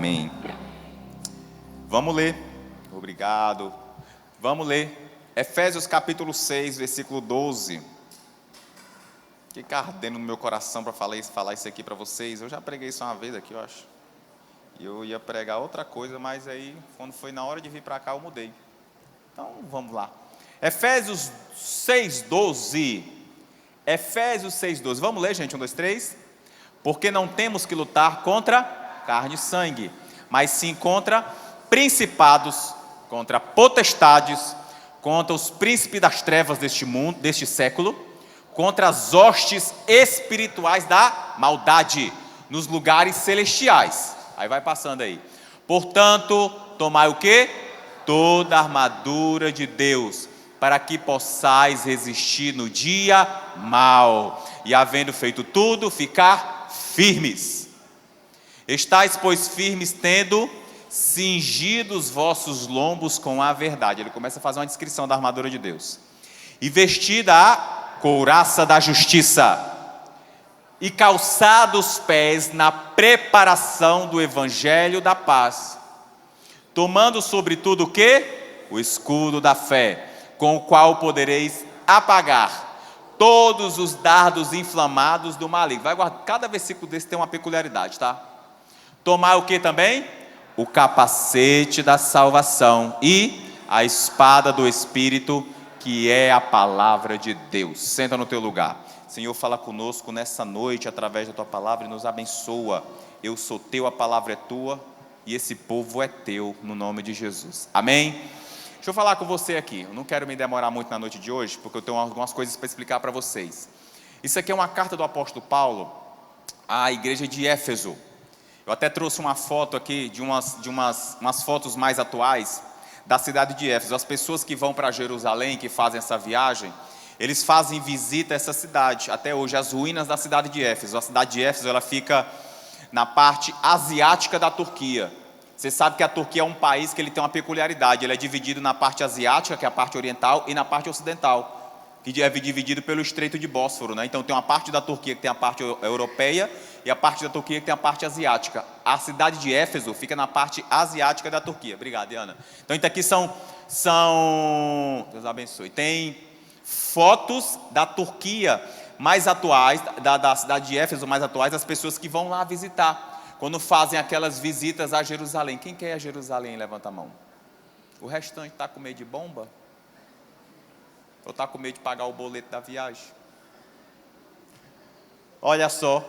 Amém. Vamos ler. Obrigado. Vamos ler. Efésios capítulo 6, versículo 12. Fica ardendo no meu coração para falar isso aqui para vocês. Eu já preguei isso uma vez aqui, eu acho. E eu ia pregar outra coisa, mas aí, quando foi na hora de vir para cá, eu mudei. Então, vamos lá. Efésios 6, 12. Efésios 6, 12. Vamos ler, gente? 1, 2, 3. Porque não temos que lutar contra carne e sangue, mas sim contra principados, contra potestades, contra os príncipes das trevas deste mundo, deste século, contra as hostes espirituais da maldade nos lugares celestiais. Aí vai passando aí. Portanto, tomai o quê? Toda a armadura de Deus, para que possais resistir no dia mau, e havendo feito tudo, ficar firmes. Estais, pois, firmes, tendo cingido os vossos lombos com a verdade. Ele começa a fazer uma descrição da armadura de Deus. E vestida a couraça da justiça, e calçados os pés na preparação do evangelho da paz, tomando sobretudo o quê? O escudo da fé, com o qual podereis apagar todos os dardos inflamados do maligno. Vai guardar, cada versículo desse tem uma peculiaridade, tá? Tomar o que também? O capacete da salvação e a espada do Espírito, que é a palavra de Deus. Senta no teu lugar. Senhor, fala conosco nessa noite através da tua palavra e nos abençoa. Eu sou teu, a palavra é tua e esse povo é teu, no nome de Jesus. Amém? Deixa eu falar com você aqui. Eu não quero me demorar muito na noite de hoje, porque eu tenho algumas coisas para explicar para vocês. Isso aqui é uma carta do apóstolo Paulo à igreja de Éfeso. Eu até trouxe uma foto aqui de umas fotos mais atuais da cidade de Éfeso. As pessoas que vão para Jerusalém, que fazem essa viagem, eles fazem visita a essa cidade, até hoje, as ruínas da cidade de Éfeso. A cidade de Éfeso, ela fica na parte asiática da Turquia. Você sabe que a Turquia é um país que ele tem uma peculiaridade, ele é dividido na parte asiática, que é a parte oriental, e na parte ocidental, que é dividido pelo Estreito de Bósforo, né? Então tem uma parte da Turquia que tem a parte europeia, e a parte da Turquia que tem a parte asiática. A cidade de Éfeso fica na parte asiática da Turquia. Obrigado, Diana. Então isso aqui são Deus abençoe, tem fotos da Turquia mais atuais, da cidade de Éfeso mais atuais, das pessoas que vão lá visitar, quando fazem aquelas visitas a Jerusalém. Quem quer ir a Jerusalém? Levanta a mão. O restante está com medo de bomba? Ou está com medo de pagar o boleto da viagem? Olha só,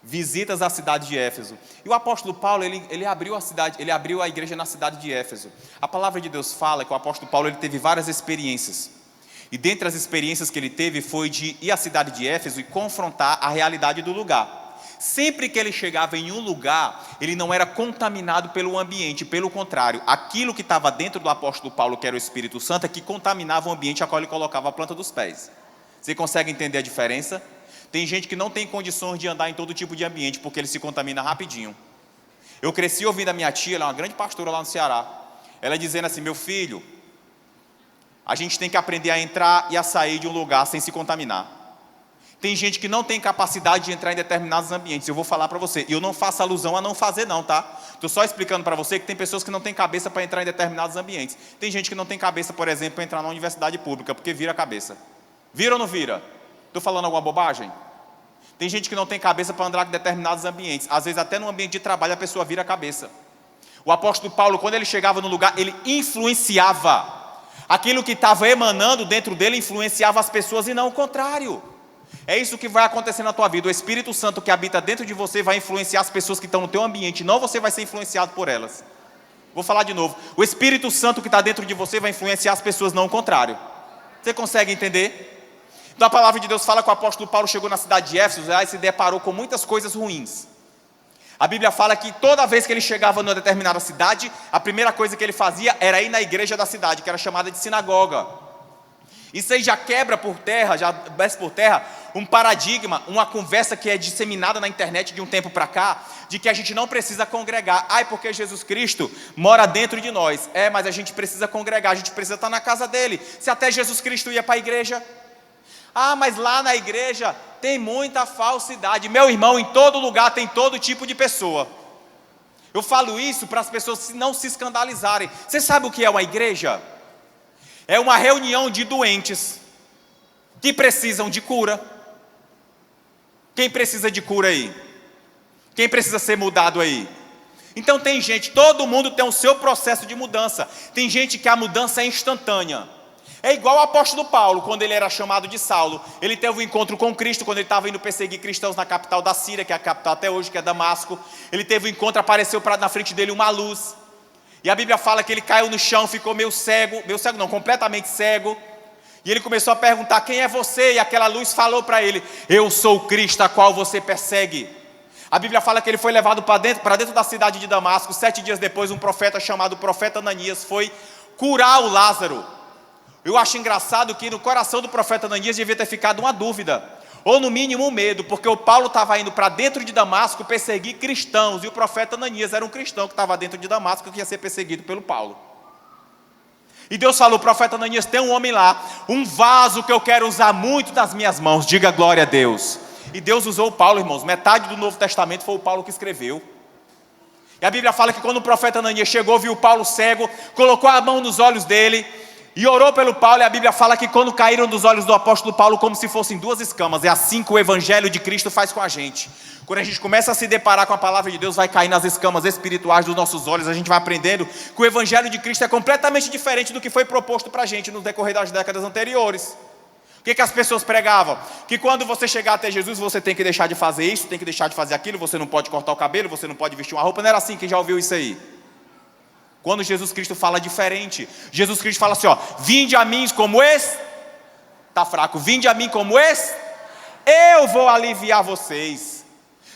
visitas à cidade de Éfeso. E o apóstolo Paulo, ele abriu a igreja na cidade de Éfeso. A palavra de Deus fala que o apóstolo Paulo ele teve várias experiências. E dentre as experiências que ele teve foi de ir à cidade de Éfeso e confrontar a realidade do lugar. Sempre que ele chegava em um lugar, ele não era contaminado pelo ambiente, pelo contrário, aquilo que estava dentro do apóstolo Paulo, que era o Espírito Santo, é que contaminava o ambiente a qual ele colocava a planta dos pés. Você consegue entender a diferença? Tem gente que não tem condições de andar em todo tipo de ambiente, porque ele se contamina rapidinho. Eu cresci ouvindo a minha tia, ela é uma grande pastora lá no Ceará, ela dizendo assim: meu filho, a gente tem que aprender a entrar e a sair de um lugar sem se contaminar. Tem gente que não tem capacidade de entrar em determinados ambientes. Eu vou falar para você, e eu não faço alusão a não fazer não, tá? Estou só explicando para você que tem pessoas que não têm cabeça para entrar em determinados ambientes. Tem gente que não tem cabeça, por exemplo, para entrar na universidade pública, porque vira a cabeça. Vira ou não vira? Estou falando alguma bobagem? Tem gente que não tem cabeça para andar em determinados ambientes. Às vezes até no ambiente de trabalho a pessoa vira a cabeça. O apóstolo Paulo, quando ele chegava no lugar, ele influenciava. Aquilo que estava emanando dentro dele influenciava as pessoas e não o contrário. É isso que vai acontecer na tua vida. O Espírito Santo que habita dentro de você vai influenciar as pessoas que estão no teu ambiente, não você vai ser influenciado por elas. Vou falar de novo. O Espírito Santo que está dentro de você vai influenciar as pessoas, não o contrário. Você consegue entender? Então a palavra de Deus fala que o apóstolo Paulo chegou na cidade de Éfeso e se deparou com muitas coisas ruins. A Bíblia fala que toda vez que ele chegava numa determinada cidade, a primeira coisa que ele fazia era ir na igreja da cidade, que era chamada de sinagoga. Isso aí já quebra por terra, já desce por terra um paradigma, uma conversa que é disseminada na internet de um tempo para cá, de que a gente não precisa congregar. Porque Jesus Cristo mora dentro de nós. Mas a gente precisa congregar, a gente precisa estar na casa dele. Se até Jesus Cristo ia para a igreja. Mas lá na igreja tem muita falsidade. Meu irmão, em todo lugar tem todo tipo de pessoa. Eu falo isso para as pessoas não se escandalizarem. Você sabe o que é uma igreja? É uma reunião de doentes que precisam de cura. Quem precisa de cura aí? Quem precisa ser mudado aí? Então tem gente, todo mundo tem o seu processo de mudança. Tem gente que a mudança é instantânea. É igual o apóstolo Paulo, quando ele era chamado de Saulo. Ele teve um encontro com Cristo, quando ele estava indo perseguir cristãos na capital da Síria, que é a capital até hoje, que é Damasco. Ele teve um encontro, apareceu na frente dele uma luz. E a Bíblia fala que ele caiu no chão, ficou meio cego não, completamente cego. E ele começou a perguntar, quem é você? E aquela luz falou para ele, eu sou o Cristo a qual você persegue. A Bíblia fala que ele foi levado para dentro da cidade de Damasco. 7 dias depois, um profeta chamado profeta Ananias foi curar o Lázaro. Eu acho engraçado que no coração do profeta Ananias devia ter ficado uma dúvida, ou no mínimo um medo, porque o Paulo estava indo para dentro de Damasco perseguir cristãos, e o profeta Ananias era um cristão que estava dentro de Damasco, que ia ser perseguido pelo Paulo. E Deus falou, profeta Ananias, tem um homem lá, um vaso que eu quero usar muito nas minhas mãos, diga glória a Deus. E Deus usou o Paulo, irmãos, metade do Novo Testamento foi o Paulo que escreveu. E a Bíblia fala que quando o profeta Ananias chegou, viu o Paulo cego, colocou a mão nos olhos dele, e orou pelo Paulo, e a Bíblia fala que quando caíram dos olhos do apóstolo Paulo, como se fossem 2 escamas. É assim que o evangelho de Cristo faz com a gente. Quando a gente começa a se deparar com a palavra de Deus, vai cair nas escamas espirituais dos nossos olhos, a gente vai aprendendo que o evangelho de Cristo é completamente diferente do que foi proposto para a gente no decorrer das décadas anteriores. O que as pessoas pregavam? Que quando você chegar até Jesus, você tem que deixar de fazer isso, tem que deixar de fazer aquilo, você não pode cortar o cabelo, você não pode vestir uma roupa. Não era assim? Quem já ouviu isso aí? Quando Jesus Cristo fala diferente, Jesus Cristo fala assim, ó, vinde a mim como está fraco, vinde a mim como eu vou aliviar vocês.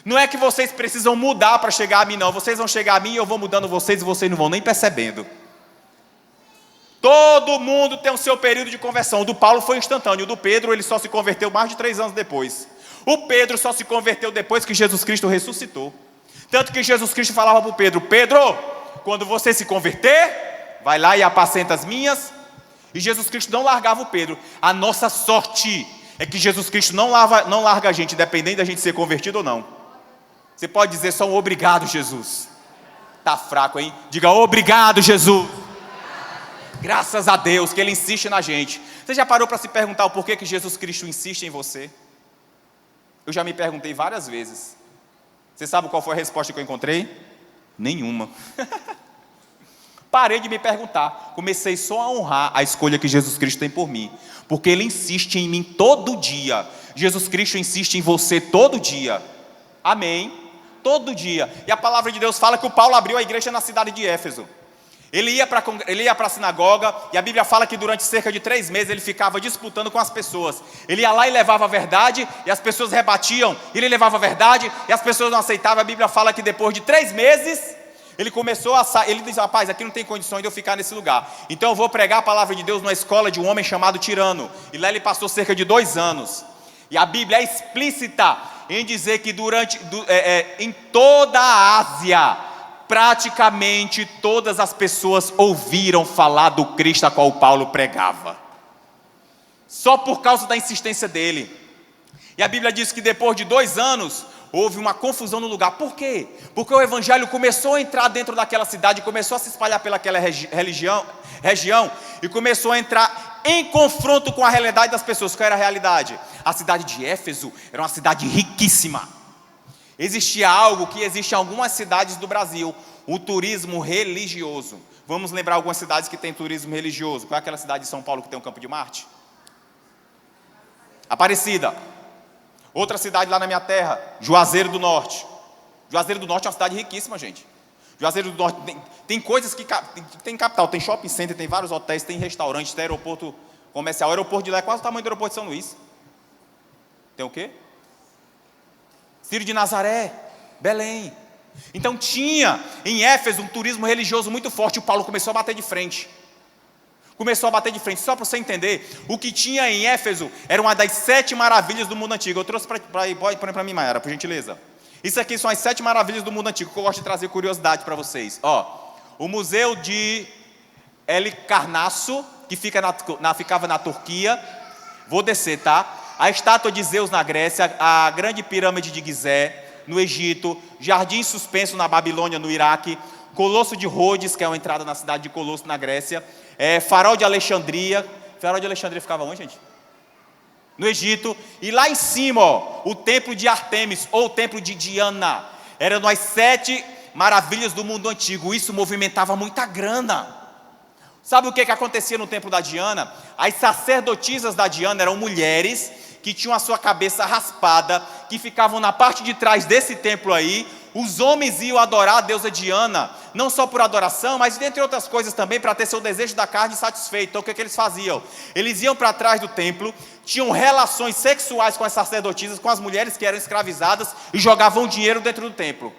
Não é que vocês precisam mudar para chegar a mim, não, vocês vão chegar a mim e eu vou mudando vocês e vocês não vão nem percebendo. Todo mundo tem o seu período de conversão. O do Paulo foi instantâneo, o do Pedro ele só se converteu mais de 3 anos depois. O Pedro só se converteu depois que Jesus Cristo ressuscitou. Tanto que Jesus Cristo falava para o Pedro, quando você se converter, vai lá e apacenta as minhas. E Jesus Cristo não largava o Pedro. A nossa sorte é que Jesus Cristo não larga a gente, independente da gente ser convertido ou não. Você pode dizer só um obrigado, Jesus. Está fraco, hein? Diga obrigado, Jesus. Graças a Deus que Ele insiste na gente. Você já parou para se perguntar o porquê que Jesus Cristo insiste em você? Eu já me perguntei várias vezes. Você sabe qual foi a resposta que eu encontrei? Nenhuma. Parei de me perguntar. Comecei só a honrar a escolha que Jesus Cristo tem por mim. Porque Ele insiste em mim todo dia. Jesus Cristo insiste em você todo dia. Amém? Todo dia. E a palavra de Deus fala que o Paulo abriu a igreja na cidade de Éfeso. Ele ia para a sinagoga, e a Bíblia fala que durante cerca de 3 meses ele ficava disputando com as pessoas. Ele ia lá e levava a verdade, e as pessoas rebatiam. Ele levava a verdade, e as pessoas não aceitavam. A Bíblia fala que depois de 3 meses, ele começou a sair. Ele disse, rapaz, aqui não tem condições de eu ficar nesse lugar. Então eu vou pregar a palavra de Deus numa escola de um homem chamado Tirano. E lá ele passou cerca de 2 anos. E a Bíblia é explícita em dizer que em toda a Ásia, praticamente todas as pessoas ouviram falar do Cristo a qual Paulo pregava. Só por causa da insistência dele. E a Bíblia diz que depois de 2 anos, houve uma confusão no lugar. Por quê? Porque o evangelho começou a entrar dentro daquela cidade, começou a se espalhar pelaquela região, e começou a entrar em confronto com a realidade das pessoas. Qual era a realidade? A cidade de Éfeso era uma cidade riquíssima. Existia algo que existe em algumas cidades do Brasil, o turismo religioso. Vamos lembrar algumas cidades que tem turismo religioso. Qual é aquela cidade de São Paulo que tem um campo de Marte? Aparecida. Outra cidade lá na minha terra, Juazeiro do Norte. Juazeiro do Norte é uma cidade riquíssima, gente. Juazeiro do Norte tem coisas que tem capital, tem shopping center, tem vários hotéis, tem restaurantes, tem aeroporto comercial. O aeroporto de lá é quase o tamanho do aeroporto de São Luís. Tem o quê? Círio de Nazaré, Belém. Então tinha em Éfeso um turismo religioso muito forte. O Paulo começou a bater de frente. Só para você entender, o que tinha em Éfeso era uma das 7 maravilhas do mundo antigo. Eu trouxe para mim, Mayara, por gentileza. Isso aqui são as 7 maravilhas do mundo antigo, que eu gosto de trazer curiosidade para vocês. O Museu de Halicarnasso, que ficava na Turquia. Vou descer, tá? A estátua de Zeus na Grécia, a grande pirâmide de Gizé, no Egito, Jardim Suspenso na Babilônia, no Iraque, Colosso de Rhodes, que é uma entrada na cidade de Colosso, na Grécia, Farol de Alexandria. Farol de Alexandria ficava onde, gente? No Egito. E lá em cima, ó, o templo de Artemis, ou o templo de Diana. Eram as 7 maravilhas do mundo antigo. Isso movimentava muita grana. Sabe o que acontecia no templo da Diana? As sacerdotisas da Diana eram mulheres que tinham a sua cabeça raspada, que ficavam na parte de trás desse templo aí. Os homens iam adorar a deusa Diana, não só por adoração, mas dentre outras coisas também, para ter seu desejo da carne satisfeito. Então o que eles faziam? Eles iam para trás do templo, tinham relações sexuais com as sacerdotisas, com as mulheres que eram escravizadas, e jogavam dinheiro dentro do templo.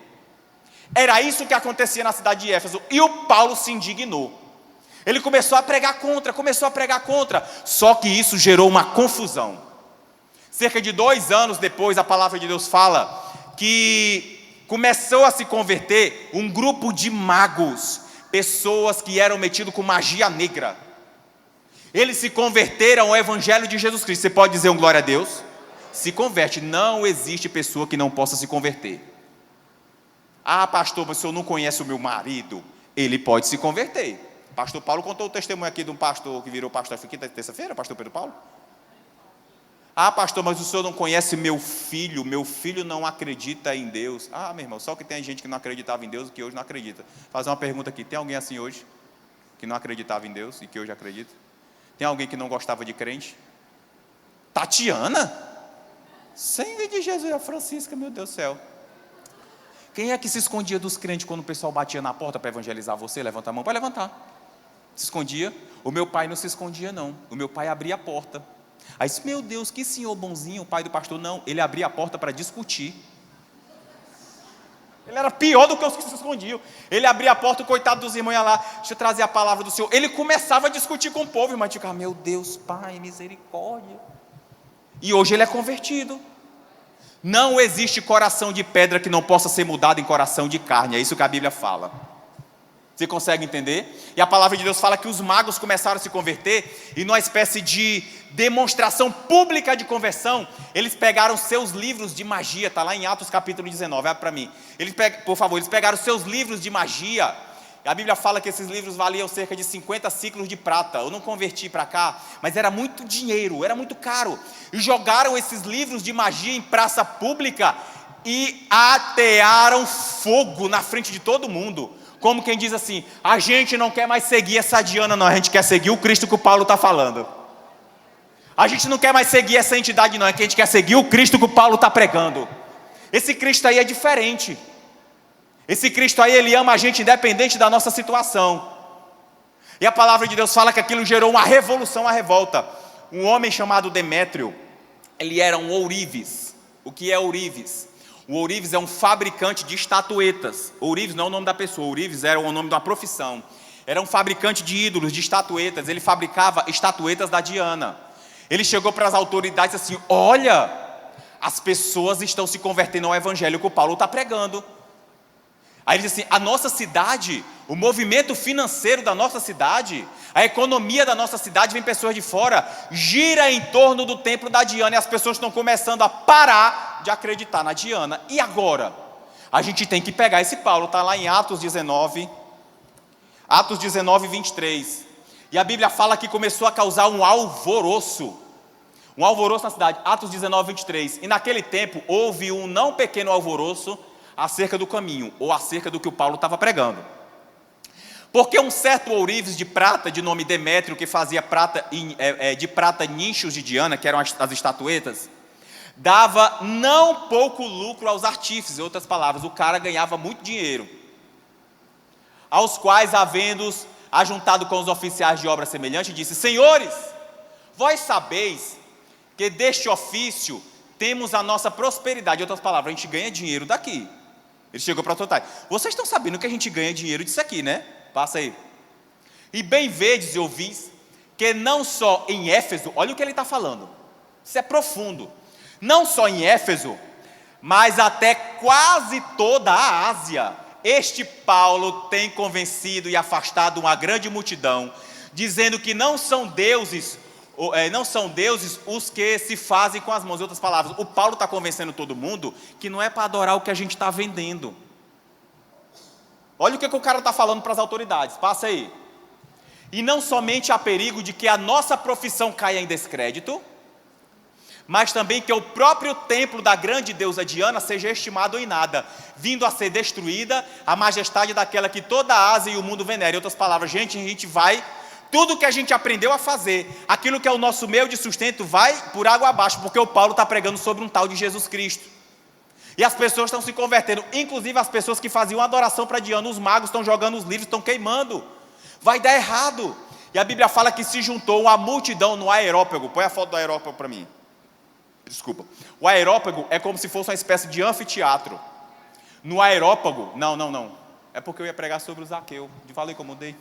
Era isso que acontecia na cidade de Éfeso, e o Paulo se indignou. Ele começou a pregar contra, só que isso gerou uma confusão. Cerca de 2 anos depois, a palavra de Deus fala que começou a se converter um grupo de magos, pessoas que eram metidos com magia negra. Eles se converteram ao evangelho de Jesus Cristo. Você pode dizer um glória a Deus? Se converte. Não existe pessoa que não possa se converter. Ah, pastor, mas o senhor não conhece o meu marido? Ele pode se converter. Pastor Paulo contou o testemunho aqui de um pastor que virou pastor aqui terça-feira, pastor Pedro Paulo. Ah, pastor, mas o senhor não conhece meu filho não acredita em Deus. Ah, meu irmão, só que tem gente que não acreditava em Deus e que hoje não acredita. Fazer uma pergunta aqui, tem alguém assim hoje? Que não acreditava em Deus e que hoje acredita? Tem alguém que não gostava de crente? Tatiana? Sangue de Jesus, a Francisca, meu Deus do céu. Quem é que se escondia dos crentes quando o pessoal batia na porta para evangelizar você? Levanta a mão, pode levantar. Se escondia? O meu pai não se escondia não, o meu pai abria a porta. Aí disse, meu Deus, que senhor bonzinho, o pai do pastor. Não, ele abria a porta para discutir. Ele era pior do que os que se escondiam. Ele abria a porta, o coitado dos irmãos ia lá, deixa eu trazer a palavra do Senhor. Ele começava a discutir com o povo, irmão, tipo, meu Deus, pai, misericórdia. E hoje ele é convertido. Não existe coração de pedra que não possa ser mudado em coração de carne, é isso que a Bíblia fala. Você consegue entender? E a palavra de Deus fala que os magos começaram a se converter, e numa espécie de demonstração pública de conversão, eles pegaram seus livros de magia, está lá em Atos capítulo 19, abre para mim. Eles pegaram seus livros de magia, e a Bíblia fala que esses livros valiam cerca de 50 ciclos de prata. Eu não converti para cá, mas era muito dinheiro, era muito caro. E jogaram esses livros de magia em praça pública, e atearam fogo na frente de todo mundo. Como quem diz assim, a gente não quer mais seguir essa Diana não, a gente quer seguir o Cristo que o Paulo está falando. A gente não quer mais seguir essa entidade não, é que a gente quer seguir o Cristo que o Paulo está pregando. Esse Cristo aí é diferente. Esse Cristo aí, ele ama a gente independente da nossa situação. E a palavra de Deus fala que aquilo gerou uma revolução, uma revolta. Um homem chamado Demétrio, ele era um ourives. O que é ourives? O ourives é um fabricante de estatuetas. Ourives não é o nome da pessoa, ourives era o nome de uma profissão. Era um fabricante de ídolos, de estatuetas. Ele fabricava estatuetas da Diana. Ele chegou para as autoridades assim, olha, as pessoas estão se convertendo ao evangelho que o Paulo está pregando. Aí ele disse assim, a nossa cidade, o movimento financeiro da nossa cidade, a economia da nossa cidade, vem pessoas de fora, gira em torno do templo da Diana, e as pessoas estão começando a parar de acreditar na Diana. E agora? A gente tem que pegar esse Paulo, está lá em Atos 19, 23, e a Bíblia fala que começou a causar um alvoroço na cidade, Atos 19, 23, e naquele tempo houve um não pequeno alvoroço acerca do caminho, ou acerca do que o Paulo estava pregando. Porque um certo ourives de prata, de nome Demétrio, que fazia de prata nichos de Diana, que eram as estatuetas, dava não pouco lucro aos artífices. Em outras palavras, o cara ganhava muito dinheiro, aos quais, havendo-os ajuntado com os oficiais de obra semelhante, disse, senhores, vós sabeis que deste ofício temos a nossa prosperidade. Em outras palavras, a gente ganha dinheiro daqui. Ele chegou para o total. Vocês estão sabendo que a gente ganha dinheiro disso aqui, né? Passa aí. E bem vedes e ouvis que não só em Éfeso, olha o que ele está falando. Isso é profundo. Não só em Éfeso, mas até quase toda a Ásia, este Paulo tem convencido e afastado uma grande multidão, dizendo que não são deuses não são deuses os que se fazem com as mãos. Em outras palavras, o Paulo está convencendo todo mundo que não é para adorar o que a gente está vendendo. Olha o que o cara está falando para as autoridades, passa aí. E não somente há perigo de que a nossa profissão caia em descrédito, mas também que o próprio templo da grande deusa Diana seja estimado em nada, vindo a ser destruída a majestade daquela que toda a Ásia e o mundo venera. Em outras palavras, a gente vai, tudo que a gente aprendeu a fazer, aquilo que é o nosso meio de sustento, vai por água abaixo, porque o Paulo está pregando sobre um tal de Jesus Cristo. E as pessoas estão se convertendo, inclusive as pessoas que faziam adoração para Diana, os magos estão jogando os livros, estão queimando. Vai dar errado. E a Bíblia fala que se juntou uma multidão no aerópago. Põe a foto do aerópago para mim. Desculpa. O aerópago é como se fosse uma espécie de anfiteatro. No aerópago, não. É porque eu ia pregar sobre o Zaqueu. Falei que eu mudei.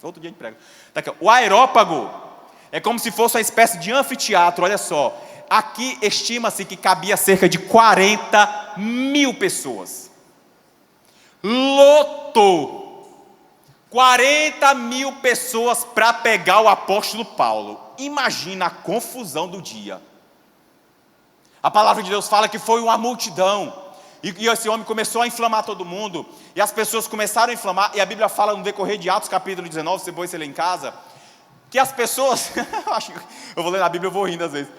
Outro dia a gente prega. Tá aqui, o aerópago é como se fosse uma espécie de anfiteatro, olha só. Aqui estima-se que cabia cerca de 40 mil pessoas. Lotou. 40 mil pessoas para pegar o apóstolo Paulo. Imagina a confusão do dia. A palavra de Deus fala que foi uma multidão. E esse homem começou a inflamar todo mundo. E as pessoas começaram a inflamar. E a Bíblia fala no decorrer de Atos capítulo 19, se depois você lê em casa, que as pessoas, eu vou ler na Bíblia, eu vou rindo às vezes.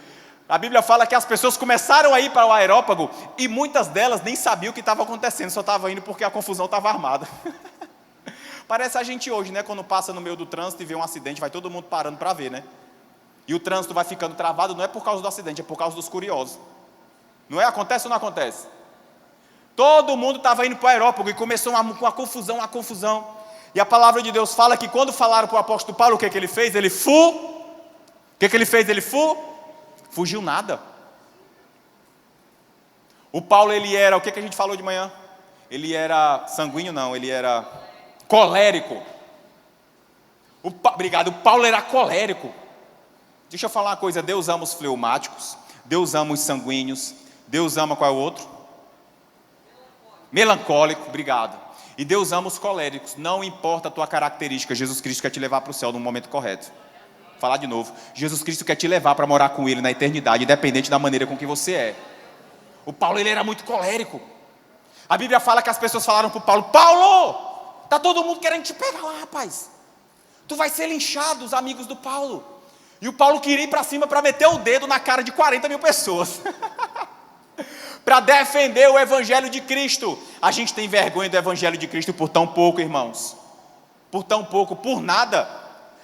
A Bíblia fala que as pessoas começaram a ir para o aerópago e muitas delas nem sabiam o que estava acontecendo, só estavam indo porque a confusão estava armada. Parece a gente hoje, né? Quando passa no meio do trânsito e vê um acidente, vai todo mundo parando para ver, né? E o trânsito vai ficando travado, não é por causa do acidente, é por causa dos curiosos. Não é? Acontece ou não acontece? Todo mundo estava indo para o aerópago e começou uma confusão. E a palavra de Deus fala que quando falaram para o apóstolo Paulo, o que ele fez? Ele fugiu nada. O Paulo, ele era, o que a gente falou de manhã? Ele era sanguíneo? Não, ele era colérico. Obrigado, o Paulo era colérico. Deixa eu falar uma coisa, Deus ama os fleumáticos, Deus ama os sanguíneos, Deus ama qual é o outro? Melancólico, obrigado. E Deus ama os coléricos, não importa a tua característica, Jesus Cristo quer te levar para o céu no momento correto. Vou falar de novo, Jesus Cristo quer te levar para morar com Ele na eternidade, independente da maneira com que você é. O Paulo, ele era muito colérico. A Bíblia fala que as pessoas falaram para o Paulo: Paulo, está todo mundo querendo te pegar lá, rapaz. Tu vai ser linchado, os amigos do Paulo. E o Paulo queria ir para cima para meter o dedo na cara de 40 mil pessoas. Para defender o Evangelho de Cristo. A gente tem vergonha do Evangelho de Cristo por tão pouco, irmãos. Por tão pouco, por nada.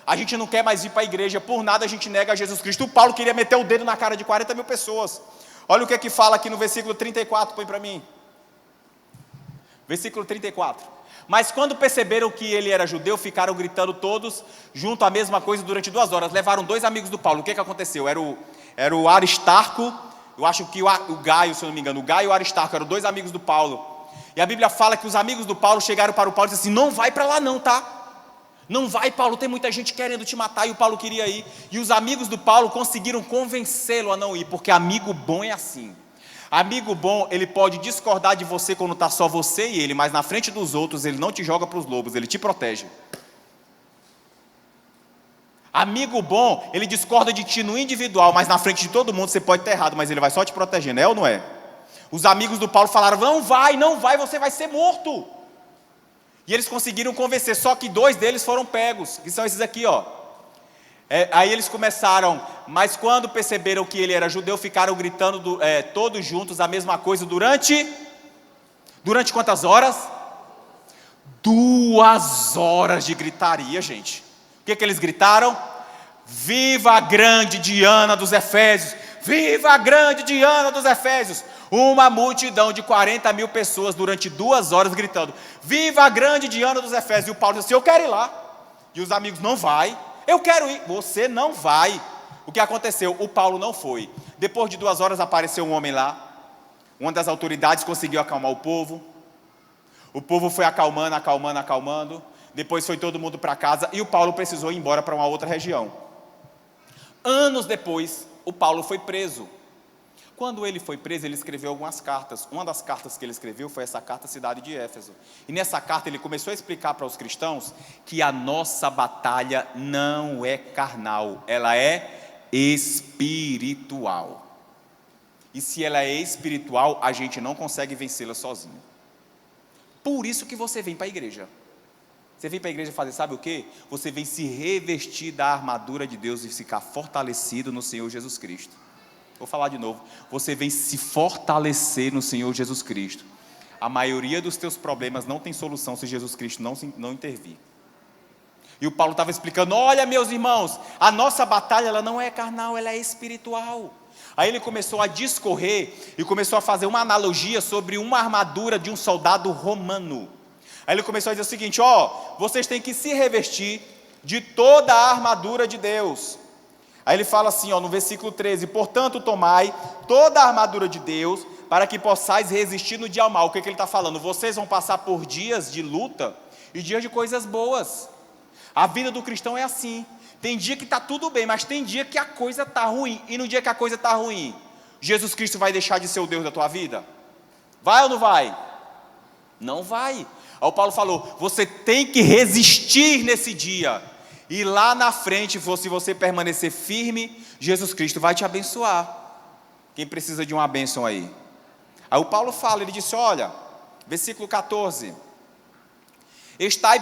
A gente não quer mais ir para a igreja, por nada a gente nega a Jesus Cristo. O Paulo queria meter o dedo na cara de 40 mil pessoas. Olha o que é que fala aqui no versículo 34, põe para mim. Versículo 34. Mas quando perceberam que ele era judeu, ficaram gritando todos junto a mesma coisa durante 2 horas. Levaram 2 amigos do Paulo. O que aconteceu? Era o Aristarco, eu acho que o Gaio, se eu não me engano, o Gaio e o Aristarco eram 2 amigos do Paulo. E a Bíblia fala que os amigos do Paulo chegaram para o Paulo e disseram assim: não vai para lá não, tá? Não vai, Paulo, tem muita gente querendo te matar. E o Paulo queria ir. E os amigos do Paulo conseguiram convencê-lo a não ir, porque amigo bom é assim. Amigo bom, ele pode discordar de você quando está só você e ele, mas na frente dos outros ele não te joga para os lobos, ele te protege. Amigo bom, ele discorda de ti no individual, mas na frente de todo mundo você pode estar errado, mas ele vai só te protegendo, é ou não é? Os amigos do Paulo falaram: não vai, você vai ser morto. E eles conseguiram convencer, só que 2 deles foram pegos, que são esses aqui, ó. Aí eles começaram, mas quando perceberam que ele era judeu, ficaram gritando todos juntos a mesma coisa durante quantas horas? 2 horas de gritaria, gente. O que eles gritaram? Viva a grande Diana dos Efésios! Viva a grande Diana dos Efésios! Uma multidão de 40 mil pessoas durante 2 horas gritando: viva a grande Diana dos Efésios! E o Paulo disse assim: eu quero ir lá. E os amigos: não vai. Eu quero ir. Você não vai. O que aconteceu? O Paulo não foi. Depois de 2 horas apareceu um homem lá. Uma das autoridades conseguiu acalmar o povo. O povo foi acalmando. Depois foi todo mundo para casa e o Paulo precisou ir embora para uma outra região. Anos depois, o Paulo foi preso. Quando ele foi preso, ele escreveu algumas cartas. Uma das cartas que ele escreveu foi essa carta à cidade de Éfeso. E nessa carta ele começou a explicar para os cristãos que a nossa batalha não é carnal, ela é espiritual. E se ela é espiritual, a gente não consegue vencê-la sozinho. Por isso que você vem para a igreja. Você vem para a igreja fazer, sabe o quê? Você vem se revestir da armadura de Deus e ficar fortalecido no Senhor Jesus Cristo. Vou falar de novo. Você vem se fortalecer no Senhor Jesus Cristo. A maioria dos teus problemas não tem solução se Jesus Cristo não intervir. E o Paulo estava explicando, olha meus irmãos, a nossa batalha ela não é carnal, ela é espiritual. Aí ele começou a discorrer e começou a fazer uma analogia sobre uma armadura de um soldado romano. Aí ele começou a dizer o seguinte, vocês têm que se revestir de toda a armadura de Deus. Aí ele fala assim, no versículo 13, portanto tomai toda a armadura de Deus, para que possais resistir no dia mal. O que ele está falando? Vocês vão passar por dias de luta e dias de coisas boas. A vida do cristão é assim, tem dia que está tudo bem, mas tem dia que a coisa está ruim, e no dia que a coisa está ruim, Jesus Cristo vai deixar de ser o Deus da tua vida? Vai ou não vai? Não vai. Aí o Paulo falou, você tem que resistir nesse dia, e lá na frente, se você permanecer firme, Jesus Cristo vai te abençoar. Quem precisa de uma bênção aí? Aí o Paulo fala, ele disse, olha, versículo 14, estai,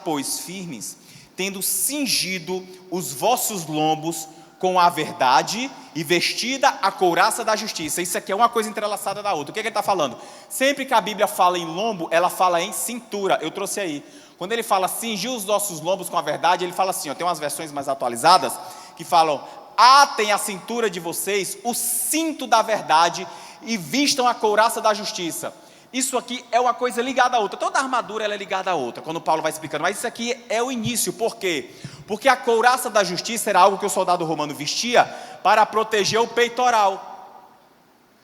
pois, firmes, tendo cingido os vossos lombos com a verdade e vestida a couraça da justiça. Isso aqui é uma coisa entrelaçada da outra. O que ele está falando? Sempre que a Bíblia fala em lombo, ela fala em cintura. Eu trouxe aí. Quando ele fala cingir os nossos lombos com a verdade, ele fala assim, tem umas versões mais atualizadas que falam, atem a cintura de vocês o cinto da verdade e vistam a couraça da justiça. Isso aqui é uma coisa ligada à outra. Toda armadura ela é ligada à outra, quando Paulo vai explicando. Mas isso aqui é o início. Por quê? Porque a couraça da justiça era algo que o soldado romano vestia para proteger o peitoral.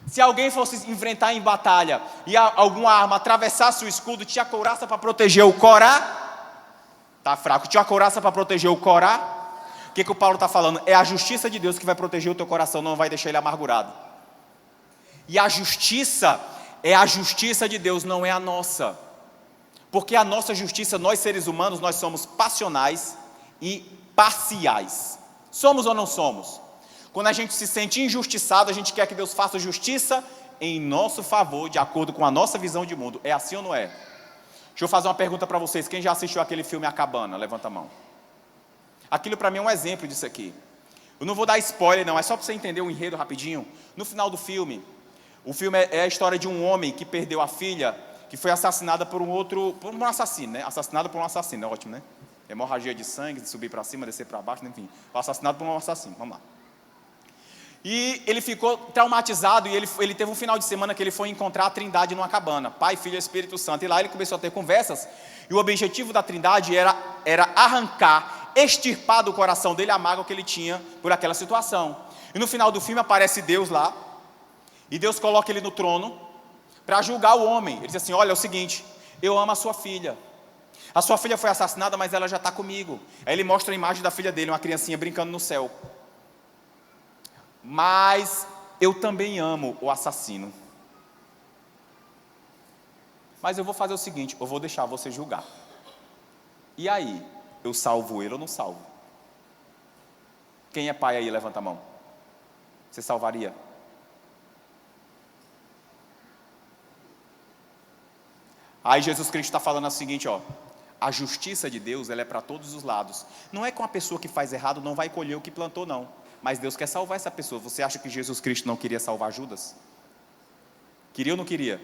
Se alguém fosse enfrentar em batalha e alguma arma atravessasse o escudo, tinha a couraça para proteger o corá. Está fraco. Tinha a couraça para proteger o corá. O que o Paulo está falando? É a justiça de Deus que vai proteger o teu coração, não vai deixar ele amargurado. E a justiça é a justiça de Deus, não é a nossa. Porque a nossa justiça, nós seres humanos, nós somos passionais e parciais. Somos ou não somos? Quando a gente se sente injustiçado, a gente quer que Deus faça justiça em nosso favor, de acordo com a nossa visão de mundo. É assim ou não é? Deixa eu fazer uma pergunta para vocês. Quem já assistiu aquele filme A Cabana? Levanta a mão. Aquilo para mim é um exemplo disso aqui. Eu não vou dar spoiler não, é só para você entender o enredo rapidinho. No final do filme, o filme é a história de um homem que perdeu a filha, que foi assassinada por um assassino, né? Assassinado por um assassino, é ótimo, né? Hemorragia de sangue, de subir para cima, descer para baixo, enfim. Assassinado por um assassino, vamos lá. E ele ficou traumatizado e ele teve um final de semana que ele foi encontrar a Trindade numa cabana, Pai, Filho e Espírito Santo. E lá ele começou a ter conversas e o objetivo da Trindade era arrancar, extirpar do coração dele a mágoa que ele tinha por aquela situação. E no final do filme aparece Deus lá e Deus coloca ele no trono para julgar o homem. Ele diz assim, olha, é o seguinte, eu amo a sua filha foi assassinada, mas ela já está comigo. Aí ele mostra a imagem da filha dele, uma criancinha brincando no céu. Mas eu também amo o assassino. Mas eu vou fazer o seguinte, eu vou deixar você julgar. E aí, eu salvo ele ou não salvo? Quem é pai aí, levanta a mão. Você salvaria? Aí Jesus Cristo está falando o seguinte, a justiça de Deus ela é para todos os lados. Não é que uma pessoa que faz errado não vai colher o que plantou, não. Mas Deus quer salvar essa pessoa. Você acha que Jesus Cristo não queria salvar Judas? Queria ou não queria?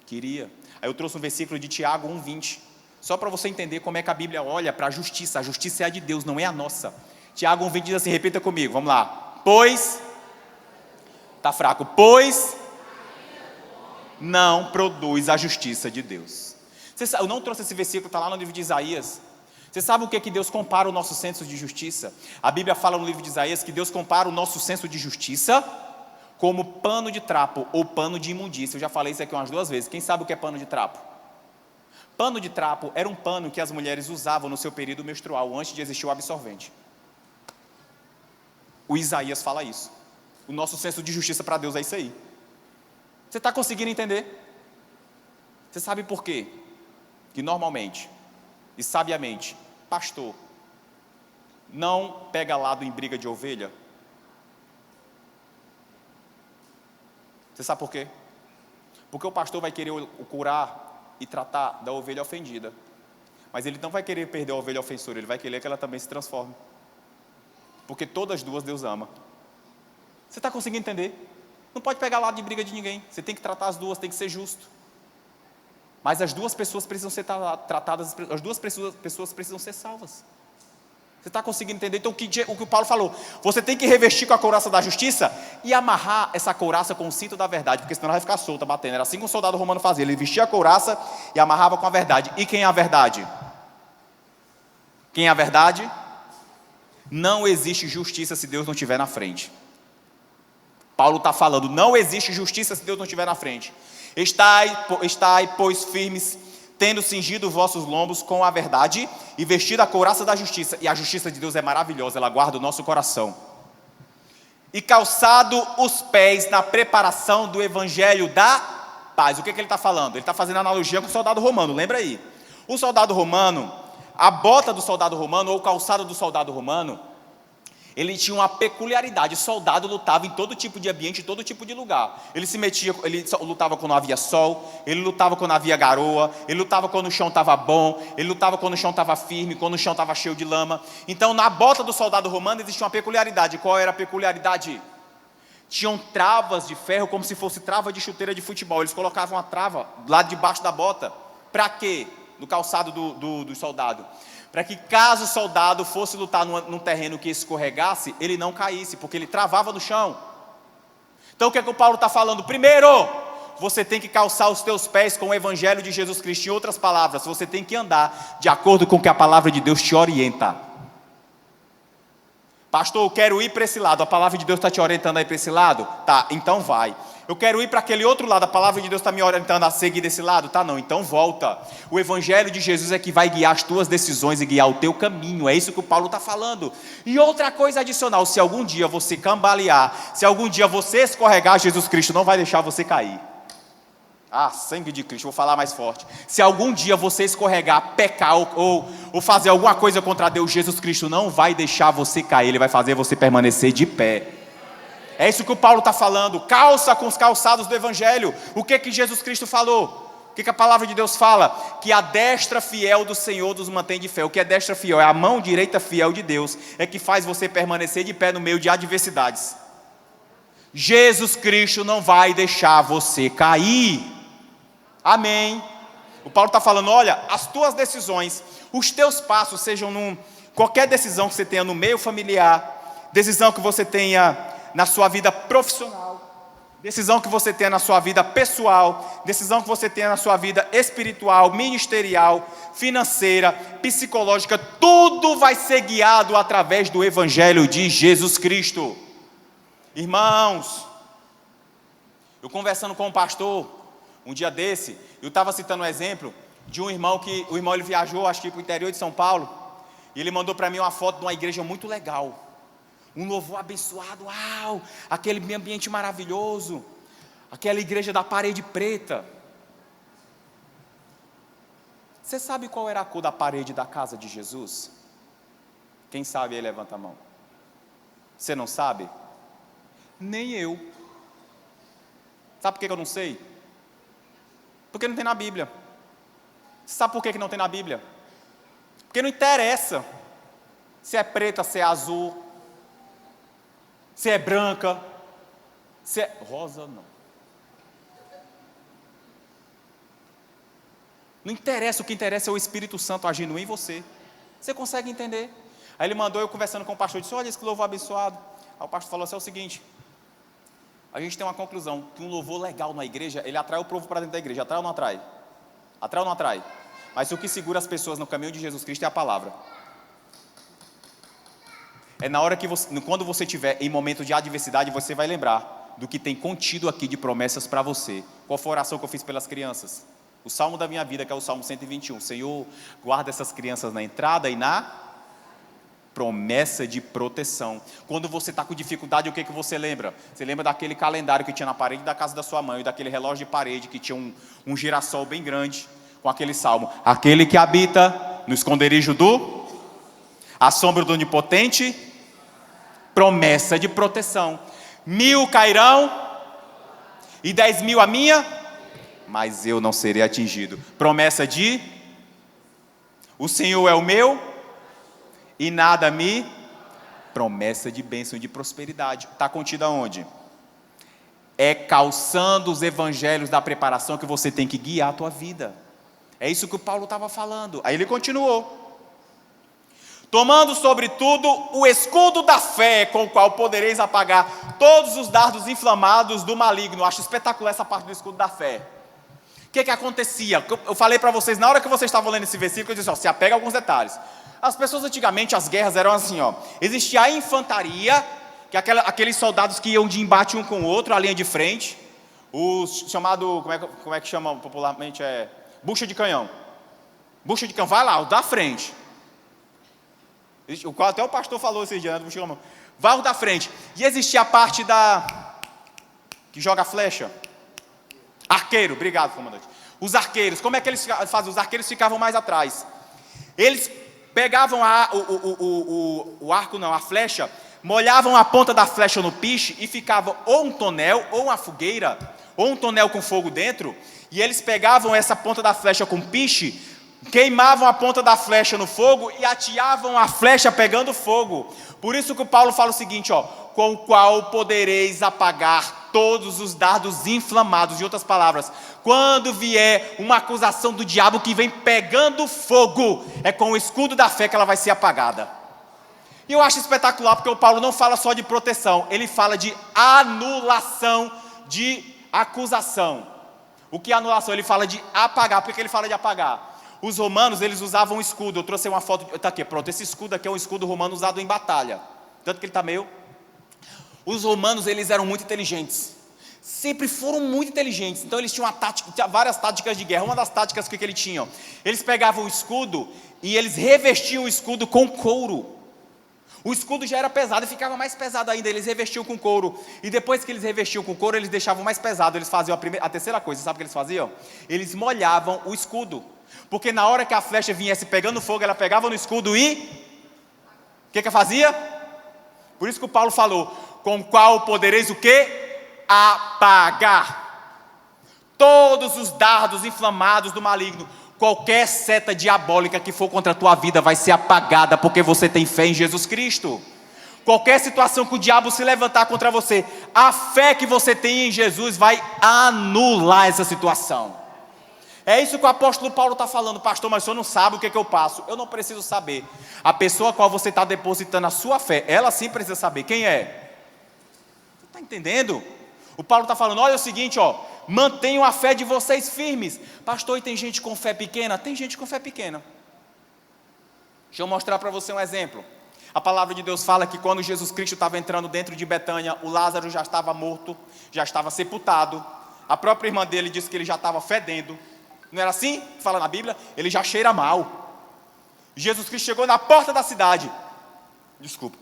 Queria. Aí eu trouxe um versículo de Tiago 1:20. Só para você entender como é que a Bíblia olha para a justiça. A justiça é a de Deus, não é a nossa. Tiago 1:20 diz assim, repita comigo, vamos lá. Pois, está fraco, pois não produz a justiça de Deus. Eu não trouxe esse versículo, está lá no livro de Isaías. Você sabe o que Deus compara o nosso senso de justiça? A Bíblia fala no livro de Isaías que Deus compara o nosso senso de justiça como pano de trapo ou pano de imundícia. Eu já falei isso aqui umas 2 vezes. Quem sabe o que é pano de trapo? Pano de trapo era um pano que as mulheres usavam no seu período menstrual, antes de existir o absorvente. O Isaías fala isso. O nosso senso de justiça para Deus é isso aí. Você está conseguindo entender? Você sabe por quê? Que normalmente e sabiamente, pastor não pega lado em briga de ovelha. Você sabe por quê? Porque o pastor vai querer curar e tratar da ovelha ofendida, mas ele não vai querer perder a ovelha ofensora, ele vai querer que ela também se transforme, porque todas as duas Deus ama. Você está conseguindo entender? Não pode pegar lado de briga de ninguém, você tem que tratar as duas, tem que ser justo. Mas as duas pessoas precisam ser tratadas, as duas pessoas precisam ser salvas. Você está conseguindo entender? Então o que o Paulo falou, você tem que revestir com a couraça da justiça e amarrar essa couraça com o cinto da verdade, porque senão ela vai ficar solta, batendo. Era assim que um soldado romano fazia, ele vestia a couraça e amarrava com a verdade. E quem é a verdade? Quem é a verdade? Não existe justiça se Deus não estiver na frente. Paulo está falando, não existe justiça se Deus não estiver na frente. Estai, pois, firmes, tendo cingido os vossos lombos com a verdade e vestido a couraça da justiça. E a justiça de Deus é maravilhosa, ela guarda o nosso coração. E calçado os pés na preparação do evangelho da paz. O que ele está falando? Ele está fazendo analogia com o soldado romano, lembra aí? O soldado romano, a bota do soldado romano ou o calçado do soldado romano, ele tinha uma peculiaridade. O soldado lutava em todo tipo de ambiente, em todo tipo de lugar. Ele lutava quando havia sol, ele lutava quando havia garoa, ele lutava quando o chão estava bom, ele lutava quando o chão estava firme, quando o chão estava cheio de lama. Então, na bota do soldado romano existia uma peculiaridade. Qual era a peculiaridade? Tinham travas de ferro, como se fosse trava de chuteira de futebol. Eles colocavam a trava lá debaixo da bota. Para quê? No calçado do soldado. Para que caso o soldado fosse lutar num terreno que escorregasse, ele não caísse, porque ele travava no chão. Então o que é que o Paulo está falando? Primeiro, você tem que calçar os teus pés com o evangelho de Jesus Cristo. Em outras palavras, você tem que andar de acordo com o que a palavra de Deus te orienta. Pastor, eu quero ir para esse lado, a palavra de Deus está te orientando aí para esse lado? Tá, então vai. Eu quero ir para aquele outro lado, a palavra de Deus está me orientando a seguir desse lado? Tá, não, então volta. O evangelho de Jesus é que vai guiar as tuas decisões e guiar o teu caminho, é isso que o Paulo está falando. E outra coisa adicional, se algum dia você cambalear, se algum dia você escorregar, Jesus Cristo não vai deixar você cair. Ah, sangue de Cristo, vou falar mais forte. Se algum dia você escorregar, pecar ou fazer alguma coisa contra Deus, Jesus Cristo não vai deixar você cair, Ele vai fazer você permanecer de pé. É isso que o Paulo está falando. Calça com os calçados do evangelho. O que Jesus Cristo falou? O que a palavra de Deus fala? Que a destra fiel do Senhor nos mantém de fé. O que é destra fiel? É a mão direita fiel de Deus. É que faz você permanecer de pé no meio de adversidades. Jesus Cristo não vai deixar você cair. Amém. O Paulo está falando, olha, as tuas decisões, os teus passos, sejam qualquer decisão que você tenha no meio familiar, decisão que você tenha na sua vida profissional, decisão que você tenha na sua vida pessoal, decisão que você tenha na sua vida espiritual, ministerial, financeira, psicológica, tudo vai ser guiado através do evangelho de Jesus Cristo. Irmãos, eu conversando com um pastor, um dia desse, eu estava citando um exemplo de um irmão que, ele viajou, acho que para o interior de São Paulo, e ele mandou para mim uma foto de uma igreja muito legal, um louvor abençoado, uau, aquele ambiente maravilhoso, aquela igreja da parede preta. Você sabe qual era a cor da parede da casa de Jesus? Quem sabe aí levanta a mão. Você não sabe? Nem eu. Sabe por que eu não sei? Porque não tem na Bíblia. Sabe por que não tem na Bíblia? Porque não interessa se é preta, se é azul, se é branca, se é rosa, não. Não interessa, o que interessa é o Espírito Santo agindo em você. Você consegue entender? Aí ele mandou, eu conversando com o pastor, disse, olha esse louvor abençoado. Aí o pastor falou assim, é o seguinte, a gente tem uma conclusão, que um louvor legal na igreja, ele atrai o povo para dentro da igreja, atrai ou não atrai? Atrai ou não atrai? Mas o que segura as pessoas no caminho de Jesus Cristo é a palavra. É na hora que quando você estiver em momento de adversidade, você vai lembrar do que tem contido aqui de promessas para você. Qual foi a oração que eu fiz pelas crianças? O salmo da minha vida, que é o Salmo 121. Senhor, guarda essas crianças na entrada e na... Promessa de proteção. Quando você está com dificuldade, o que você lembra? Você lembra daquele calendário que tinha na parede da casa da sua mãe, daquele relógio de parede que tinha um girassol bem grande, com aquele salmo: aquele que habita no esconderijo à sombra do Onipotente, promessa de proteção. 1000 cairão e 10.000 a minha, mas eu não serei atingido. Promessa de: o Senhor é o meu e nada me. Promessa de bênção e de prosperidade. Está contida onde? É calçando os evangelhos da preparação que você tem que guiar a tua vida. É isso que o Paulo estava falando. Aí ele continuou: tomando sobretudo o escudo da fé, com o qual podereis apagar todos os dardos inflamados do maligno. Eu acho espetacular essa parte do escudo da fé. O que acontecia? Eu falei para vocês, na hora que vocês estavam lendo esse versículo, eu disse: se apega a alguns detalhes. As pessoas antigamente, as guerras eram assim, existia a infantaria, que é aqueles soldados que iam de embate um com o outro, a linha de frente, os chamado, como é que chama popularmente, bucha de canhão. Bucha de canhão, vai lá, o da frente. O qual até o pastor falou esses dias, vai o da frente. E existia a parte que joga flecha. Arqueiro, obrigado, comandante. Os arqueiros, como é que eles fazem? Os arqueiros ficavam mais atrás. Eles pegavam a flecha, molhavam a ponta da flecha no piche e ficava ou um tonel, ou uma fogueira, ou um tonel com fogo dentro, e eles pegavam essa ponta da flecha com piche, queimavam a ponta da flecha no fogo e ateavam a flecha pegando fogo. Por isso que o Paulo fala o seguinte, com o qual podereis apagar todos os dardos inflamados. Em outras palavras, quando vier uma acusação do diabo que vem pegando fogo, é com o escudo da fé que ela vai ser apagada. E eu acho espetacular, porque o Paulo não fala só de proteção, ele fala de anulação de acusação. O que é anulação? Ele fala de apagar. Por que ele fala de apagar? Os romanos, eles usavam um escudo. Eu trouxe uma foto, está aqui, pronto. Esse escudo aqui é um escudo romano usado em batalha. Tanto que ele está meio... Os romanos, eles eram muito inteligentes. Sempre foram muito inteligentes. Então eles tinham várias táticas de guerra. Uma das táticas que eles tinham, eles pegavam o escudo e eles revestiam o escudo com couro. O escudo já era pesado e ficava mais pesado ainda. Eles revestiam com couro. E depois que eles revestiam com couro, eles deixavam mais pesado. Eles faziam a terceira coisa, sabe o que eles faziam? Eles molhavam o escudo. Porque na hora que a flecha viesse pegando fogo, ela pegava no escudo e... O que fazia? Por isso que o Paulo falou: com o qual podereis o quê? Apagar todos os dardos inflamados do maligno. Qualquer seta diabólica que for contra a tua vida vai ser apagada, porque você tem fé em Jesus Cristo. Qualquer situação que o diabo se levantar contra você, a fé que você tem em Jesus vai anular essa situação. É isso que o apóstolo Paulo está falando. Pastor, mas o senhor não sabe o que eu passo. Eu não preciso saber. A pessoa a qual você está depositando a sua fé, ela sim precisa saber. Quem é? Você está entendendo? O Paulo está falando: olha, é o seguinte, mantenham a fé de vocês firmes. Pastor, e tem gente com fé pequena? Tem gente com fé pequena. Deixa eu mostrar para você um exemplo. A palavra de Deus fala que quando Jesus Cristo estava entrando dentro de Betânia, o Lázaro já estava morto, já estava sepultado. A própria irmã dele disse que ele já estava fedendo. Não era assim? Fala na Bíblia, ele já cheira mal. Jesus Cristo chegou na porta da cidade. Desculpa.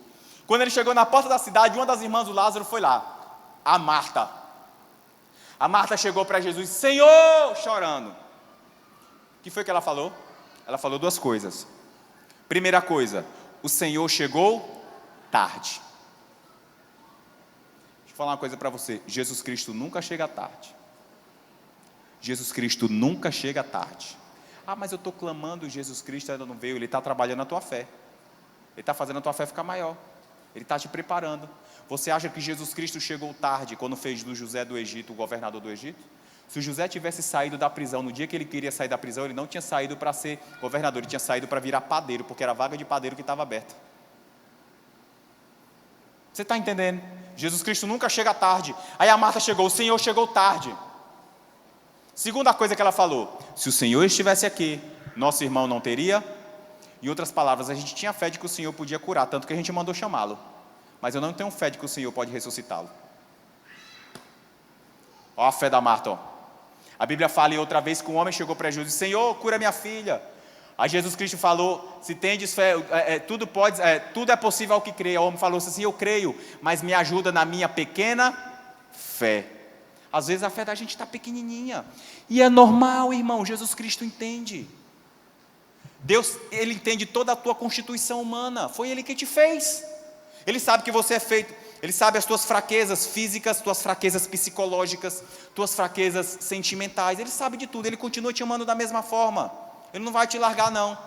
Quando ele chegou na porta da cidade, uma das irmãs do Lázaro foi lá. A Marta. A Marta chegou para Jesus: Senhor, chorando. O que foi que ela falou? Ela falou duas coisas. Primeira coisa, o Senhor chegou tarde. Deixa eu falar uma coisa para você: Jesus Cristo nunca chega tarde. Jesus Cristo nunca chega tarde. Ah, mas eu estou clamando, Jesus Cristo ainda não veio. Ele está trabalhando a tua fé. Ele está fazendo a tua fé ficar maior. Ele está te preparando. Você acha que Jesus Cristo chegou tarde quando fez do José do Egito o governador do Egito? Se o José tivesse saído da prisão no dia que ele queria sair da prisão, ele não tinha saído para ser governador, ele tinha saído para virar padeiro, porque era a vaga de padeiro que estava aberta. Você está entendendo? Jesus Cristo nunca chega tarde. Aí a Marta chegou: o Senhor chegou tarde. Segunda coisa que ela falou: se o Senhor estivesse aqui, nosso irmão não teria. Em outras palavras, a gente tinha fé de que o Senhor podia curar, tanto que a gente mandou chamá-lo. Mas eu não tenho fé de que o Senhor pode ressuscitá-lo. Olha a fé da Marta. A Bíblia fala outra vez que um homem chegou para Jesus e disse: Senhor, cura minha filha. Aí Jesus Cristo falou, se tendes fé, tudo é possível ao que crê. O homem falou assim, eu creio, mas me ajuda na minha pequena fé. Às vezes a fé da gente está pequenininha, e é normal, irmão, Jesus Cristo entende. Deus, Ele entende toda a tua constituição humana, foi Ele que te fez. Ele sabe que você é feito, Ele sabe as tuas fraquezas físicas, tuas fraquezas psicológicas, tuas fraquezas sentimentais, Ele sabe de tudo, Ele continua te amando da mesma forma, Ele não vai te largar não,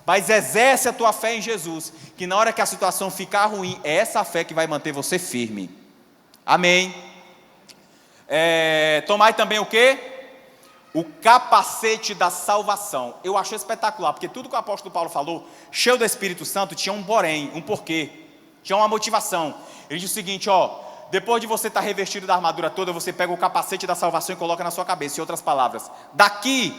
mas exerce a tua fé em Jesus, que na hora que a situação ficar ruim, é essa fé que vai manter você firme, amém? Tomai também o quê? O capacete da salvação. Eu achei espetacular, porque tudo que o apóstolo Paulo falou, cheio do Espírito Santo, tinha um porém, um porquê, tinha uma motivação. Ele diz o seguinte, depois de você estar revestido da armadura toda, você pega o capacete da salvação e coloca na sua cabeça. Em outras palavras, daqui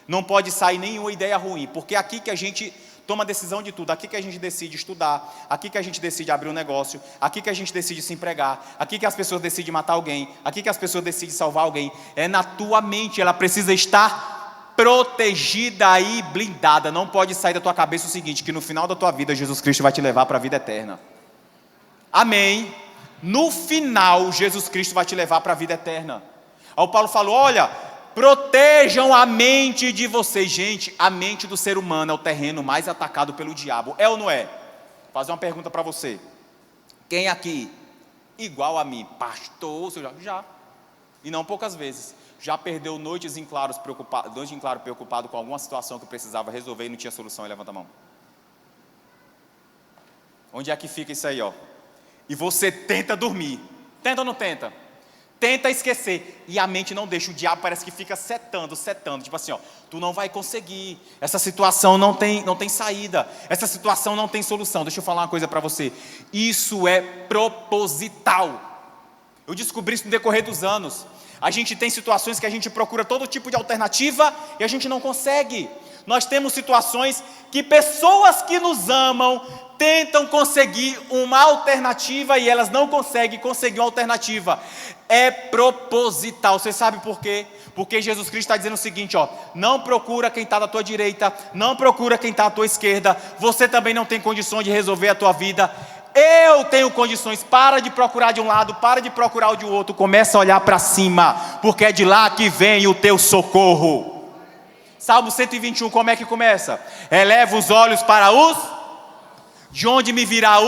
não pode sair nenhuma ideia ruim, porque é aqui que a gente toma decisão de tudo, aqui que a gente decide estudar, aqui que a gente decide abrir um negócio, aqui que a gente decide se empregar, aqui que as pessoas decidem matar alguém, aqui que as pessoas decidem salvar alguém. É na tua mente, ela precisa estar protegida e blindada. Não pode sair da tua cabeça o seguinte, que no final da tua vida Jesus Cristo vai te levar para a vida eterna, amém? No final Jesus Cristo vai te levar para a vida eterna. Aí o Paulo falou, olha, protejam a mente de vocês. Gente, a mente do ser humano é o terreno mais atacado pelo diabo, é ou não é? Vou fazer uma pergunta para você, quem aqui, igual a mim, pastor, já, e não poucas vezes, já perdeu noites em claro preocupado com alguma situação que precisava resolver e não tinha solução? Levanta a mão. Onde é que fica isso aí, E você tenta dormir, tenta ou não tenta? Tenta esquecer, e a mente não deixa, o diabo parece que fica setando, tipo assim, tu não vai conseguir, essa situação não tem saída, essa situação não tem solução. Deixa eu falar uma coisa para você, isso é proposital. Eu descobri isso no decorrer dos anos. A gente tem situações que a gente procura todo tipo de alternativa e a gente não consegue. Nós temos situações que pessoas que nos amam tentam conseguir uma alternativa e elas não conseguem conseguir uma alternativa. É proposital. Você sabe por quê? Porque Jesus Cristo está dizendo o seguinte, não procura quem está da tua direita, não procura quem está à tua esquerda, você também não tem condições de resolver a tua vida. Eu tenho condições. Para de procurar de um lado, para de procurar o de outro, começa a olhar para cima, porque é de lá que vem o teu socorro. Salmo 121, como é que começa? Eleva os olhos para de onde me virá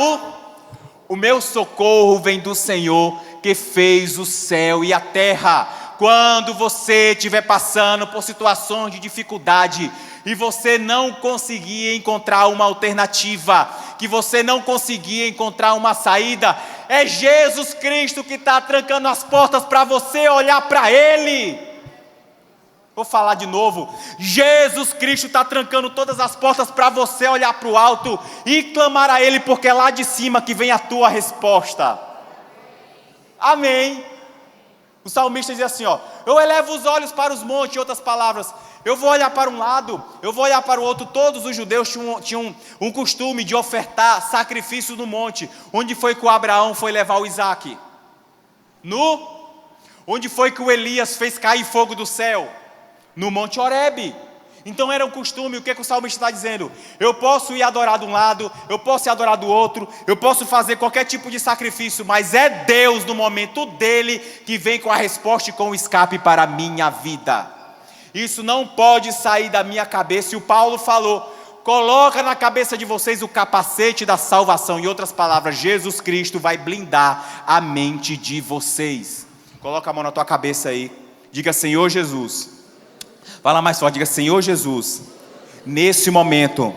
o meu socorro vem do Senhor, que fez o céu e a terra. Quando você estiver passando por situações de dificuldade e você não conseguir encontrar uma alternativa, que você não conseguir encontrar uma saída, é Jesus Cristo que está trancando as portas para você olhar para Ele. Vou falar de novo, Jesus Cristo está trancando todas as portas para você olhar para o alto e clamar a Ele, porque é lá de cima que vem a tua resposta. Amém. O salmista diz assim, eu elevo os olhos para os montes. Em outras palavras, eu vou olhar para um lado, eu vou olhar para o outro. Todos os judeus tinham um costume de ofertar sacrifício no monte. Onde foi que o Abraão foi levar o Isaac? Onde foi que o Elias fez cair fogo do céu? No Monte Horebe. Então era um costume. O que o salmista está dizendo? Eu posso ir adorar de um lado, eu posso ir adorar do outro, eu posso fazer qualquer tipo de sacrifício, mas é Deus no momento dele que vem com a resposta e com o escape para a minha vida. Isso não pode sair da minha cabeça. E o Paulo falou, coloca na cabeça de vocês o capacete da salvação. Em outras palavras, Jesus Cristo vai blindar a mente de vocês. Coloca a mão na tua cabeça aí, diga: Senhor Jesus. Fala mais forte, diga: Senhor Jesus, nesse momento,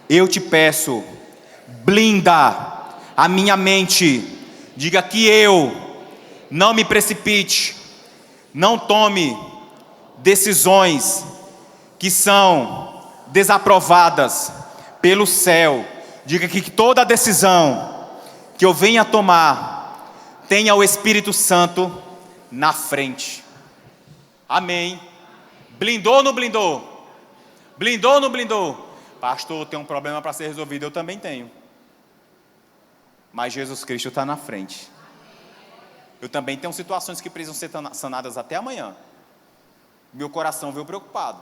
eu te peço, blinda a minha mente, diga que eu não me precipite, não tome decisões que são desaprovadas pelo céu, diga que toda decisão que eu venha tomar, tenha o Espírito Santo na frente, amém. Blindou ou não blindou? Blindou ou não blindou? Pastor, tem um problema para ser resolvido. Eu também tenho. Mas Jesus Cristo está na frente. Eu também tenho situações que precisam ser sanadas até amanhã. Meu coração veio preocupado.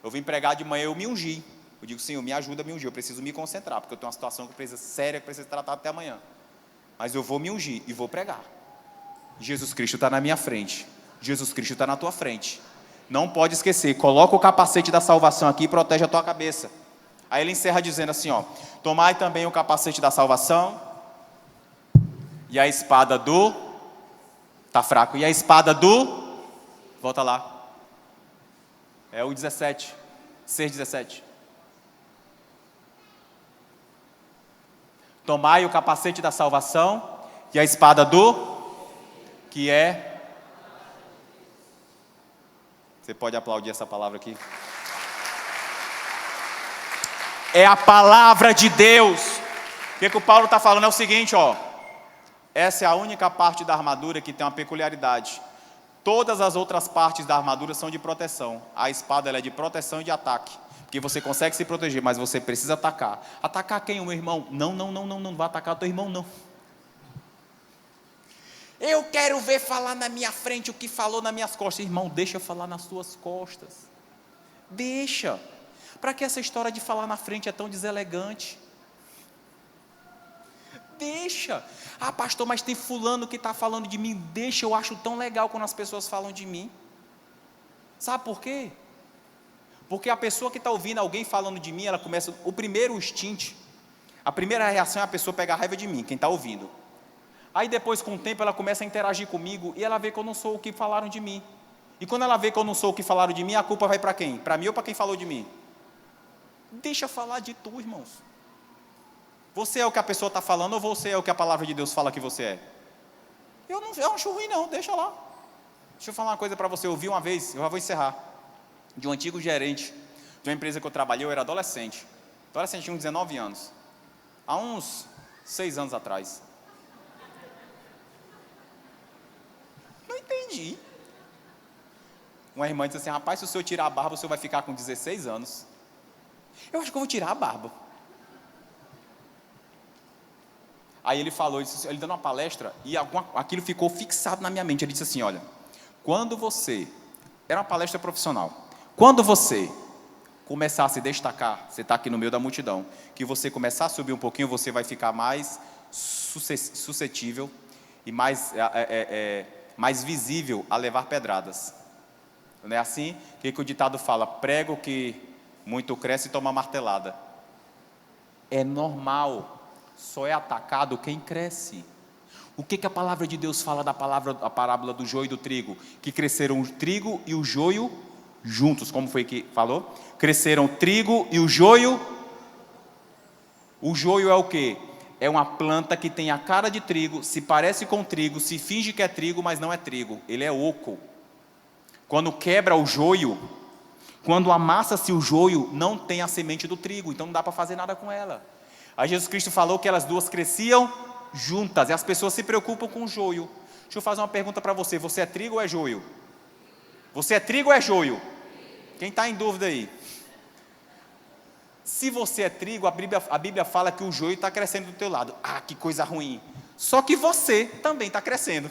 Eu vim pregar de manhã, eu me ungi. Eu digo, Senhor, me ajuda a me ungir, eu preciso me concentrar, porque eu tenho uma situação que precisa séria, que precisa tratar até amanhã. Mas eu vou me ungir e vou pregar. Jesus Cristo está na minha frente. Jesus Cristo está na tua frente. Não pode esquecer, coloca o capacete da salvação aqui e protege a tua cabeça. Aí ele encerra dizendo assim, ó: tomai também o capacete da salvação e a espada do... Tá fraco. E a espada do... Volta lá. É o 17. 6:17. Tomai o capacete da salvação e a espada do... Que é... Você pode aplaudir essa palavra aqui? É a palavra de Deus. O que o Paulo está falando é o seguinte, ó. Essa é a única parte da armadura que tem uma peculiaridade. Todas as outras partes da armadura são de proteção. A espada ela é de proteção e de ataque. Porque você consegue se proteger, mas você precisa atacar. Atacar quem, o meu irmão? Não vai atacar o teu irmão, não. Eu quero ver falar na minha frente o que falou nas minhas costas. Irmão, deixa eu falar nas tuas costas. Deixa. Para que essa história de falar na frente é tão deselegante? Deixa. Ah, pastor, mas tem fulano que está falando de mim. Deixa, eu acho tão legal quando as pessoas falam de mim. Sabe por quê? Porque a pessoa que está ouvindo alguém falando de mim, ela começa... O primeiro instinto, a primeira reação é a pessoa pegar raiva de mim, quem está ouvindo. Aí depois, com o tempo, ela começa a interagir comigo e ela vê que eu não sou o que falaram de mim. E quando ela vê que eu não sou o que falaram de mim, a culpa vai para quem? Para mim ou para quem falou de mim? Deixa falar de tu, irmãos. Você é o que a pessoa está falando ou você é o que a palavra de Deus fala que você é? Eu não acho ruim não, deixa lá. Deixa eu falar uma coisa para você. Eu ouvi uma vez, eu já vou encerrar, de um antigo gerente de uma empresa que eu trabalhei. Eu era adolescente, tinha uns 19 anos. Há uns 6 anos atrás. Não entendi. Uma irmã disse assim, rapaz, se o senhor tirar a barba, o senhor vai ficar com 16 anos. Eu acho que eu vou tirar a barba. Aí ele falou, ele dando uma palestra, e aquilo ficou fixado na minha mente. Ele disse assim, olha, quando você, era uma palestra profissional, quando você começar a se destacar, você está aqui no meio da multidão, que você começar a subir um pouquinho, você vai ficar mais suscetível e mais visível a levar pedradas. Não é assim? Que o ditado fala, prego que muito cresce e toma martelada. É normal, só é atacado quem cresce. O que a palavra de Deus fala da parábola do joio e do trigo? Que cresceram o trigo e o joio juntos, como foi que falou? Cresceram o trigo e o joio. O joio é o quê? É uma planta que tem a cara de trigo, se parece com trigo, se finge que é trigo, mas não é trigo, ele é oco. Quando quebra o joio, quando amassa-se o joio, não tem a semente do trigo, então não dá para fazer nada com ela. Aí Jesus Cristo falou que elas duas cresciam juntas, e as pessoas se preocupam com o joio. Deixa eu fazer uma pergunta para você, você é trigo ou é joio? Você é trigo ou é joio? Quem está em dúvida aí? Se você é trigo, a Bíblia fala que o joio está crescendo do teu lado. Ah, que coisa ruim. Só que você também está crescendo.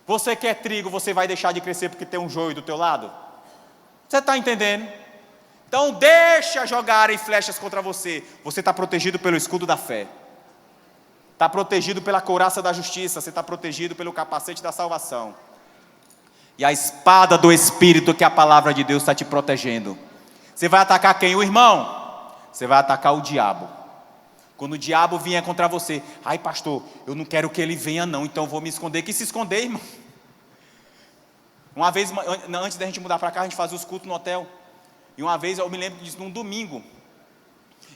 Você que é trigo, você vai deixar de crescer porque tem um joio do teu lado? Você está entendendo? Então deixa jogarem flechas contra você. Você está protegido pelo escudo da fé. Está protegido pela couraça da justiça. Você está protegido pelo capacete da salvação. E a espada do Espírito, que é a palavra de Deus, está te protegendo. Você vai atacar quem? O irmão? Você vai atacar o diabo. Quando o diabo vier contra você, ai pastor, eu não quero que ele venha não, então eu vou me esconder. Que se esconder, irmão? Uma vez, antes da gente mudar para cá, a gente fazia os cultos no hotel. E uma vez, eu me lembro disso, num domingo,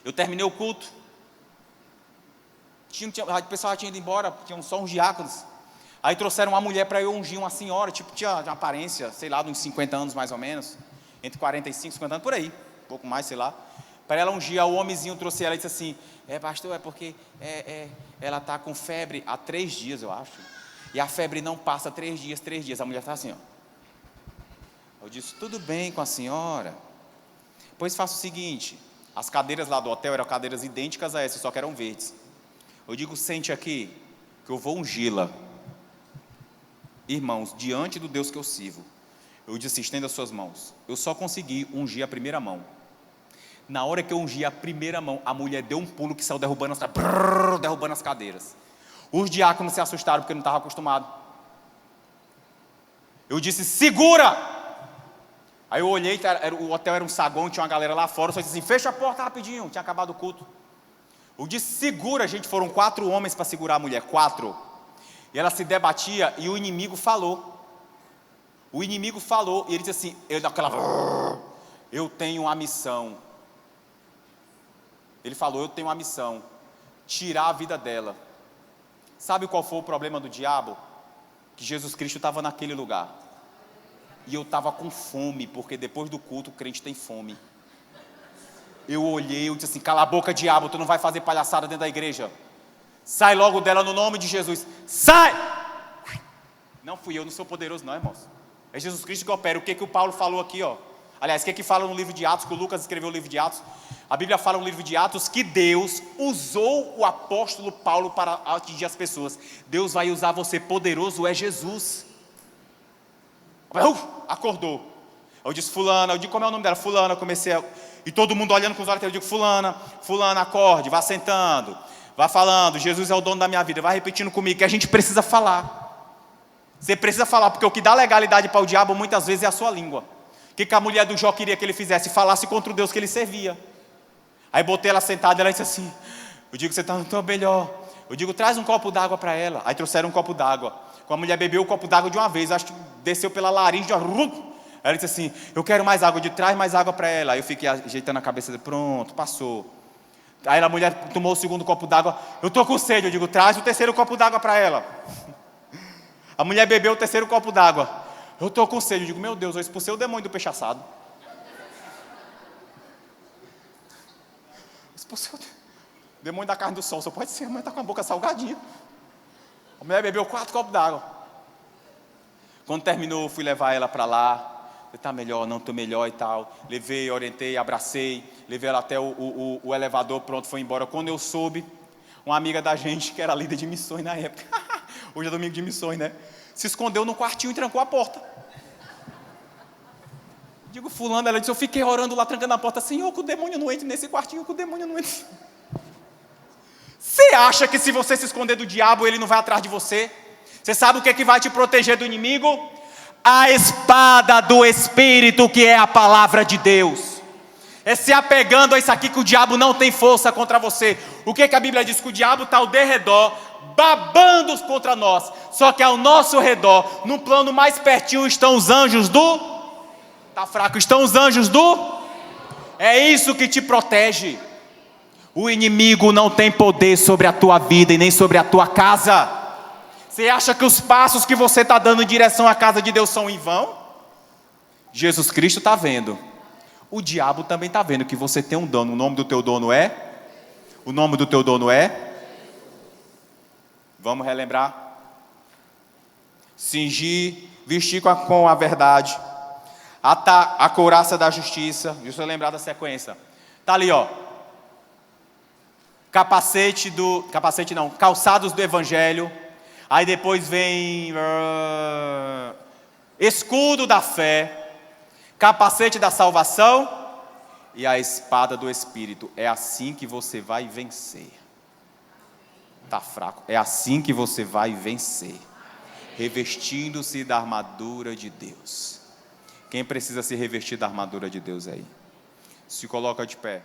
eu terminei o culto. O pessoal já tinha ido embora, tinham só uns diáconos. Aí trouxeram uma mulher para eu ungir, uma senhora, tipo, tinha uma aparência, sei lá, de uns 50 anos mais ou menos. Entre 45 e 50 anos, por aí, um pouco mais, sei lá. Para ela ungir, o homenzinho trouxe ela e disse assim, pastor, é porque ela está com febre há 3 dias, eu acho. E a febre não passa 3 dias. A mulher está assim, ó. Eu disse, tudo bem com a senhora? Pois faça o seguinte, as cadeiras lá do hotel eram cadeiras idênticas a essas, só que eram verdes. Eu digo, sente aqui, que eu vou ungí-la. Irmãos, diante do Deus que eu sirvo, eu disse, estenda as suas mãos. Eu só consegui ungir a primeira mão. Na hora que eu ungi a primeira mão, a mulher deu um pulo que saiu derrubando as cadeiras. Os diáconos se assustaram porque não estavam acostumados. Eu disse, segura! Aí eu olhei, o hotel era um saguão, tinha uma galera lá fora, eu só disse assim, fecha a porta rapidinho, tinha acabado o culto. Eu disse, segura, gente, foram 4 homens para segurar a mulher, 4. E ela se debatia e o inimigo falou. O inimigo falou, e ele disse assim, eu tenho uma missão. Ele falou, eu tenho uma missão, tirar a vida dela. Sabe qual foi o problema do diabo? Que Jesus Cristo estava naquele lugar. E eu estava com fome, porque depois do culto o crente tem fome. Eu olhei, eu disse assim, cala a boca, diabo, tu não vai fazer palhaçada dentro da igreja. Sai logo dela no nome de Jesus. Sai! Não fui eu, não sou poderoso não, irmãos. É Jesus Cristo que opera. O que o Paulo falou aqui, ó. Aliás, o que fala no livro de Atos, que o Lucas escreveu no livro de Atos. A Bíblia fala no livro de Atos que Deus usou o apóstolo Paulo para atingir as pessoas. Deus vai usar você, poderoso é Jesus. Acordou. Eu disse, fulana, eu digo, como é o nome dela? Fulana, eu comecei a... E todo mundo olhando com os olhos, eu digo, fulana, acorde, vá sentando, vá falando, Jesus é o dono da minha vida, vá repetindo comigo, que a gente precisa falar. Você precisa falar, porque o que dá legalidade para o diabo muitas vezes é a sua língua. O que a mulher do Jó queria que ele fizesse? Falasse contra o Deus que ele servia. Aí botei ela sentada, ela disse assim, eu digo, você está tão melhor. Eu digo, traz um copo d'água para ela. Aí trouxeram um copo d'água. Quando a mulher bebeu o copo d'água de uma vez, acho que desceu pela laringe de uma... Ela disse assim, eu quero mais água, traz mais água para ela. Aí eu fiquei ajeitando a cabeça dele, pronto, passou. Aí a mulher tomou o segundo copo d'água, eu estou com sede, eu digo, traz o terceiro copo d'água para ela. A mulher bebeu o terceiro copo d'água, eu estou com sede, eu digo, meu Deus, eu expulsei o demônio do peixe assado. Expulsei o demônio da carne do sol, só pode ser, a mulher está com a boca salgadinha. A mulher bebeu 4 copos d'água. Quando terminou, eu fui levar ela para lá. Você está melhor? Não, estou melhor e tal. Levei, orientei, abracei. Levei ela até o elevador, pronto, foi embora. Quando eu soube, uma amiga da gente, que era líder de missões na época, hoje é domingo de missões, né? Se escondeu no quartinho e trancou a porta. Digo, fulano, ela disse, eu fiquei orando lá, trancando a porta. Senhor, que o demônio não entre nesse quartinho, que o demônio não entre. Você acha que se você se esconder do diabo, ele não vai atrás de você? Você sabe o que é que vai te proteger do inimigo? A espada do Espírito, que é a palavra de Deus. É se apegando a isso aqui que o diabo não tem força contra você. O que é que a Bíblia diz? Que o diabo está ao derredor, babando contra nós. Só que ao nosso redor, no plano mais pertinho, estão os anjos do... Está fraco, estão os anjos do... É isso que te protege. O inimigo não tem poder sobre a tua vida e nem sobre a tua casa. Você acha que os passos que você está dando em direção à casa de Deus são em vão? Jesus Cristo está vendo. O diabo também está vendo que você tem um dono. O nome do teu dono é? O nome do teu dono é? Vamos relembrar? Cingir, vestir com a verdade. Atar a couraça da justiça. Deixa eu lembrar da sequência. Está ali, ó. Calçados do evangelho. Aí depois vem escudo da fé, capacete da salvação e a espada do Espírito. É assim que você vai vencer. Está fraco? É assim que você vai vencer. Revestindo-se da armadura de Deus. Quem precisa se revestir da armadura de Deus aí? Se coloca de pé.